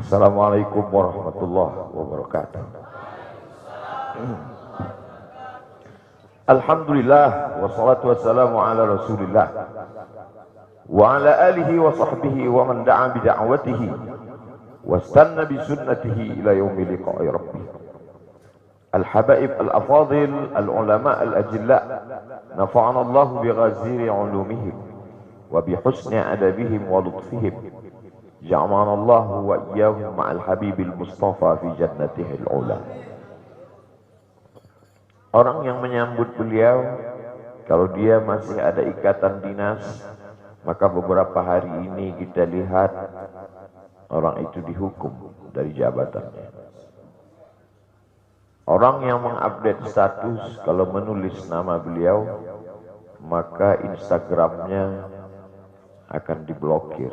Assalamualaikum warahmatullahi wabarakatuh. Alhamdulillah wassalatu wassalamu ala Rasulillah wa ala alihi wa sahbihi wa man da'a bi da'watihi wastanna bi sunnatihi ila yaumi liqa'i rabbih. Al-habaib al-afadil al-ulama al-ajilla nafa'ana Allah bi ghaziri ulumihim wa bi husni adabihim wa lutfihim. Ja'alana Allah wa iyyahum ma'al habibil mustafa fi jannatihil ula. Orang yang menyambut beliau, kalau dia masih ada ikatan dinas, maka beberapa hari ini kita lihat orang itu dihukum dari jabatannya. Orang yang mengupdate status kalau menulis nama beliau, maka Instagramnya akan diblokir.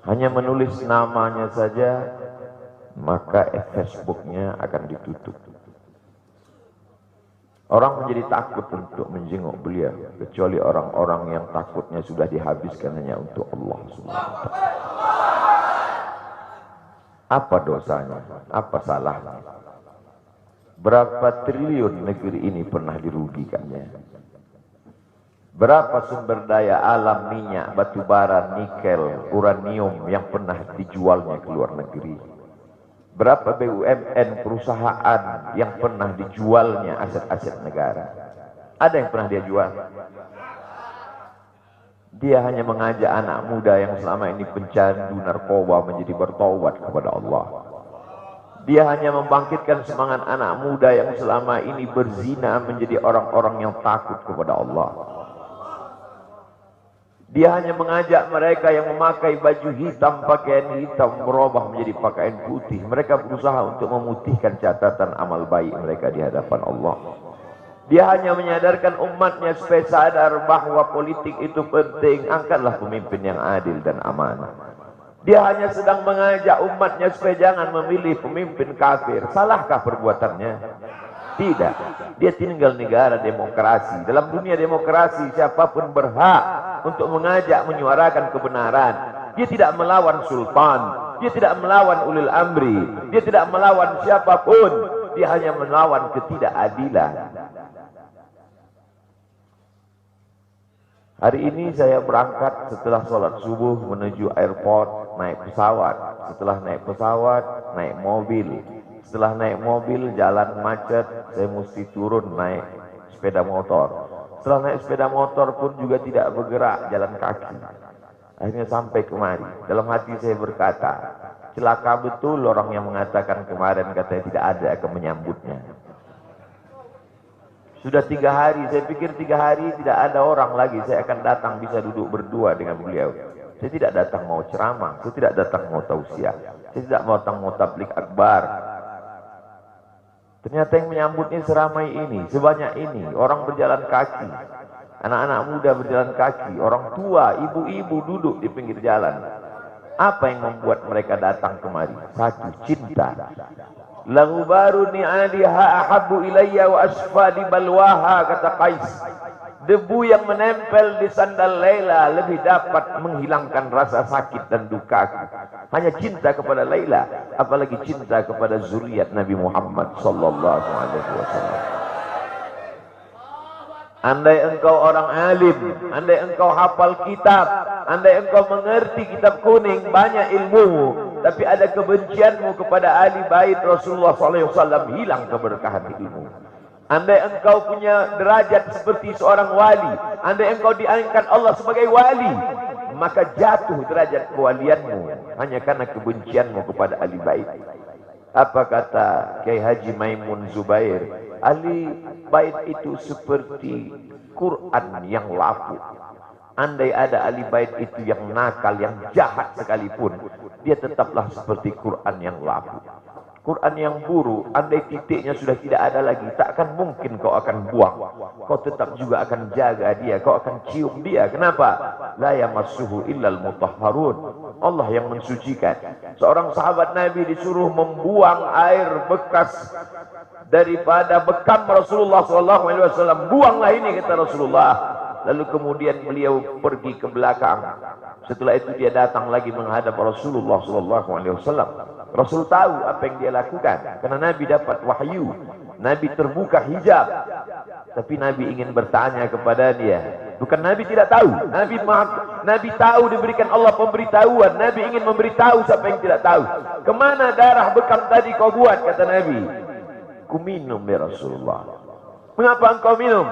Hanya menulis namanya saja, maka Facebooknya akan ditutup. Orang menjadi takut untuk menjenguk beliau, kecuali orang-orang yang takutnya sudah dihabiskan hanya untuk Allah SWT. Apa dosanya? Apa salahnya? Berapa triliun negeri ini pernah dirugikannya? Berapa sumber daya alam, minyak, batu bara, nikel, uranium yang pernah dijualnya ke luar negeri? Berapa BUMN perusahaan yang pernah dijualnya aset-aset negara? Ada yang pernah dia jual? Dia hanya mengajak anak muda yang selama ini pencandu narkoba menjadi bertaubat kepada Allah. Dia hanya membangkitkan semangat anak muda yang selama ini berzina menjadi orang-orang yang takut kepada Allah. Dia hanya mengajak mereka yang memakai baju hitam, pakaian hitam, merubah menjadi pakaian putih. Mereka berusaha untuk memutihkan catatan amal baik mereka di hadapan Allah. Dia hanya menyadarkan umatnya supaya sadar bahwa politik itu penting. Angkatlah pemimpin yang adil dan amanah. Dia hanya sedang mengajak umatnya supaya jangan memilih pemimpin kafir. Salahkah perbuatannya? Tidak. Dia tinggal negara demokrasi. Dalam dunia demokrasi, siapapun berhak untuk mengajak menyuarakan kebenaran. Dia tidak melawan sultan, dia tidak melawan ulil amri, dia tidak melawan siapapun. Dia hanya melawan ketidakadilan. Hari ini saya berangkat setelah sholat subuh menuju airport, naik pesawat. Setelah naik pesawat, naik mobil. Setelah naik mobil, jalan macet, saya mesti turun naik sepeda motor. Setelah naik sepeda motor pun juga tidak bergerak, jalan kaki. Akhirnya sampai kemari. Dalam hati saya berkata, celaka betul orang yang mengatakan kemarin katanya tidak ada akan menyambutnya. Sudah 3 hari, saya pikir 3 hari tidak ada orang lagi. Saya akan datang bisa duduk berdua dengan beliau. Saya tidak datang mau ceramah, saya tidak datang mau tausiah, saya tidak mau datang mau tablik akbar. Ternyata yang menyambutnya seramai ini, sebanyak ini, orang berjalan kaki, anak-anak muda berjalan kaki, orang tua, ibu-ibu duduk di pinggir jalan. Apa yang membuat mereka datang kemari? Satu, cinta. Laghubaru ni'aliha ahabbu ilayya wa asfali balwaha, kata Qais. Debu yang menempel di sandal Laila lebih dapat menghilangkan rasa sakit dan duka. Hanya cinta kepada Laila, apalagi cinta kepada zuriat Nabi Muhammad sallallahu alaihi wasallam. Andai engkau orang alim, andai engkau hafal kitab, andai engkau mengerti kitab kuning, banyak ilmumu, tapi ada kebencianmu kepada ahli bait Rasulullah sallallahu alaihi wasallam, hilang keberkahan ilmu. Andai engkau punya derajat seperti seorang wali, andai engkau diangkat Allah sebagai wali, maka jatuh derajat kewalianmu hanya karena kebencianmu kepada ahli bait. Apa kata Kiai Haji Maimun Zubair? Ahli bait itu seperti Quran yang lapuk. Andai ada ahli bait itu yang nakal, yang jahat sekalipun, dia tetaplah seperti Quran yang lapuk. Quran yang buruk, andai titiknya sudah tidak ada lagi, tak akan mungkin kau akan buang. Kau tetap juga akan jaga dia, kau akan cium dia. Kenapa? La yamassuhu illal mutahharun. Allah yang mensucikan. Seorang sahabat Nabi disuruh membuang air bekas daripada bekam Rasulullah SAW. Buanglah ini, kata Rasulullah. Lalu kemudian beliau pergi ke belakang. Setelah itu dia datang lagi menghadap Rasulullah SAW. Rasul tahu apa yang dia lakukan, karena Nabi dapat wahyu. Nabi terbuka hijab, tapi Nabi ingin bertanya kepada dia. Bukan Nabi tidak tahu, Nabi tahu, diberikan Allah pemberitahuan. Nabi ingin memberitahu siapa yang tidak tahu. Kemana darah bekam tadi kau buat, kata Nabi. Ku minum ya Rasulullah. Mengapa engkau minum?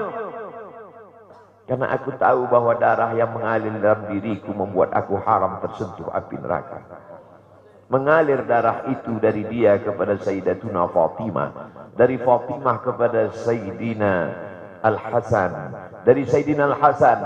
Karena aku tahu bahwa darah yang mengalir dalam diriku membuat aku haram tersentuh api neraka. Mengalir darah itu dari dia kepada Sayyidatuna Fatimah, dari Fatimah kepada Sayyidina Al-Hasan, dari Sayyidina Al-Hasan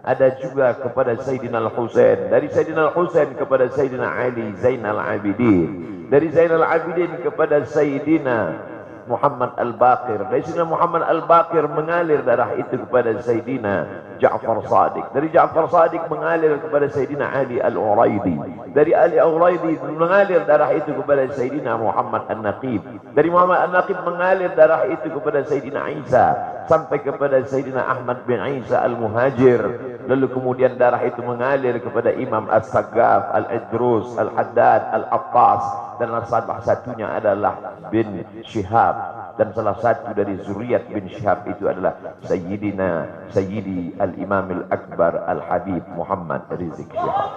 ada juga kepada Sayyidina Al-Husain, dari Sayyidina Al-Husain kepada Sayyidina Ali Zainal Abidin, dari Zainal Abidin kepada Sayyidina Muhammad Al-Baqir, dari Sayyidina Muhammad Al-Baqir mengalir darah itu kepada Sayyidina Ja'far Sadiq, dari Ja'far Sadiq mengalir kepada Sayyidina Ali Al-Uraidi, dari Ali Al-Uraidi mengalir darah itu kepada Sayyidina Muhammad An-Naqib, dari Muhammad An-Naqib mengalir darah itu kepada Sayyidina Isa sampai kepada Sayyidina Ahmad bin Isa Al-Muhajir. Lalu kemudian darah itu mengalir kepada Imam As-Saggaf, Al-Idrus, Al-Haddad, Al-Attas, dan salah satunya adalah bin Syihab, dan salah satu dari zuriat bin Syihab itu adalah Sayyidi Al-Imam Al-Akbar Al-Habib Muhammad Rizik Syihab.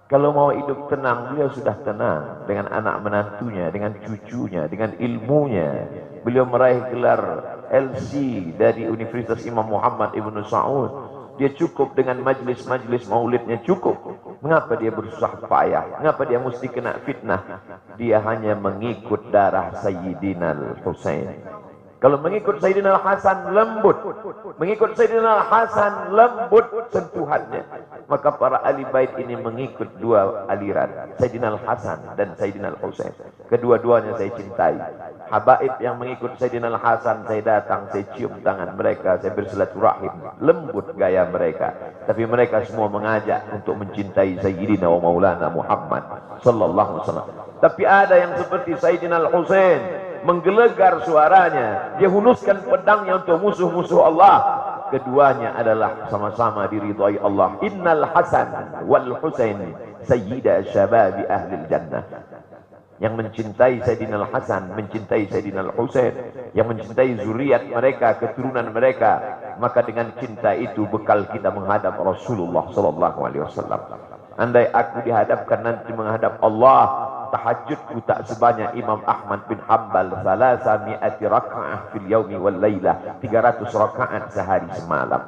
Kalau mau hidup tenang, beliau sudah tenang dengan anak menantunya, dengan cucunya, dengan ilmunya. Beliau meraih gelar LC dari Universitas Imam Muhammad Ibn Saud. Dia cukup dengan majlis-majlis maulidnya, cukup. Mengapa dia bersusah payah? Mengapa dia mesti kena fitnah? Dia hanya mengikut darah Sayyidina Al-Husain. Kalau mengikut Sayyidina Al-Hasan lembut, mengikut Sayyidina Al-Hasan lembut sentuhannya. Maka para ahli bait ini mengikut dua aliran, Sayyidina Al-Hasan dan Sayyidina Al-Husain. Kedua-duanya saya cintai. Habaib yang mengikut Sayyidina Al-Hasan, saya datang, saya cium tangan mereka, saya bersilaturahim, lembut gaya mereka. Tapi mereka semua mengajak untuk mencintai Sayyidina wa Maulana Muhammad sallallahu alaihi wasallam. Tapi ada yang seperti Sayyidina Al-Husain, menggelegar suaranya, dia hunuskan pedangnya untuk musuh-musuh Allah. Keduanya adalah sama-sama diridhai Allah. Innal Hasan wal Husain sayyida syababi ahlil jannah. Yang mencintai Sayyidina Al-Hasan, mencintai Sayyidina Al-Husain, yang mencintai zuriat mereka, keturunan mereka, maka dengan cinta itu bekal kita menghadap Rasulullah sallallahu alaihi wasallam. Andai aku dihadapkan nanti menghadap Allah, tahajudku tak sebanyak Imam Ahmad bin Hanbal, 300 raka'ah fil yaumi wal lailah, 300 rakaat sehari semalam.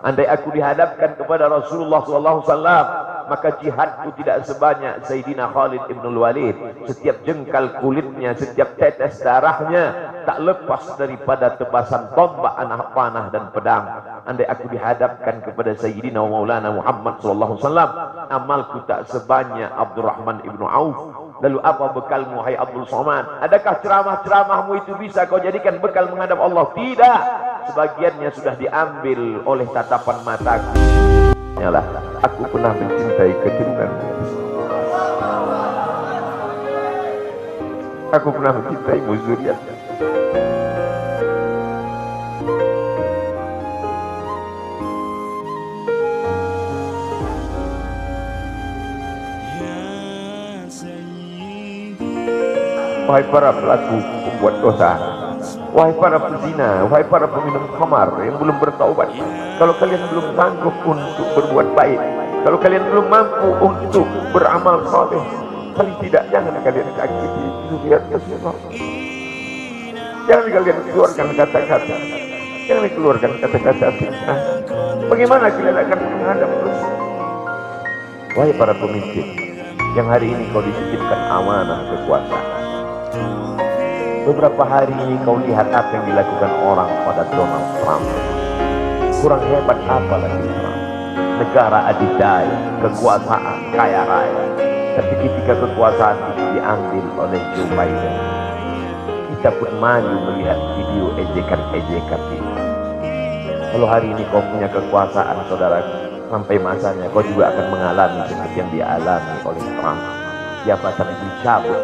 Andai aku dihadapkan kepada Rasulullah sallallahu alaihi wasallam, maka jihadku tidak sebanyak Sayyidina Khalid ibn Walid. Setiap jengkal kulitnya, setiap tetes darahnya tak lepas daripada tebasan tombak, anak panah dan pedang. Andai aku dihadapkan kepada Sayyidina Maulana Muhammad sallallahu alaihi wasallam, amalku tak sebanyak Abdurrahman ibn Auf. Lalu apa bekalmu, hai Abdul Somad? Adakah ceramah-ceramahmu itu bisa kau jadikan bekal menghadap Allah? Tidak. Sebagiannya sudah diambil oleh tatapan mataku. Yalah, aku pernah mencintai keturunanmu. Aku pernah mencintaimu zuriat. Wahai para pelaku pembuat dosa, wahai para pezina, wahai para peminum khamar yang belum bertaubat, kalau kalian belum sanggup untuk berbuat baik, kalau kalian belum mampu untuk beramal saleh, paling tidak jangan kalian sakiti zuriat Rasulullah. Jangan kalian keluarkan kata-kata, jangan keluarkan kata-kata fitnah. Bagaimana kalian akan menghadap Rasul? Wahai para pemimpin yang hari ini kau dititipkan amanah kekuasaan, beberapa hari ini kau lihat apa yang dilakukan orang pada Donald Trump. Kurang hebat apa lagi Trump? Negara adidaya, kekuasaan, kaya raya. Tapi ketika kekuasaan itu diambil oleh Joe Biden, kita pun malu melihat video ejekan-ejekan itu. Kalau hari ini kau punya kekuasaan, saudaraku, sampai masanya kau juga akan mengalami seperti yang dialami oleh Trump. Jabatan dicabut.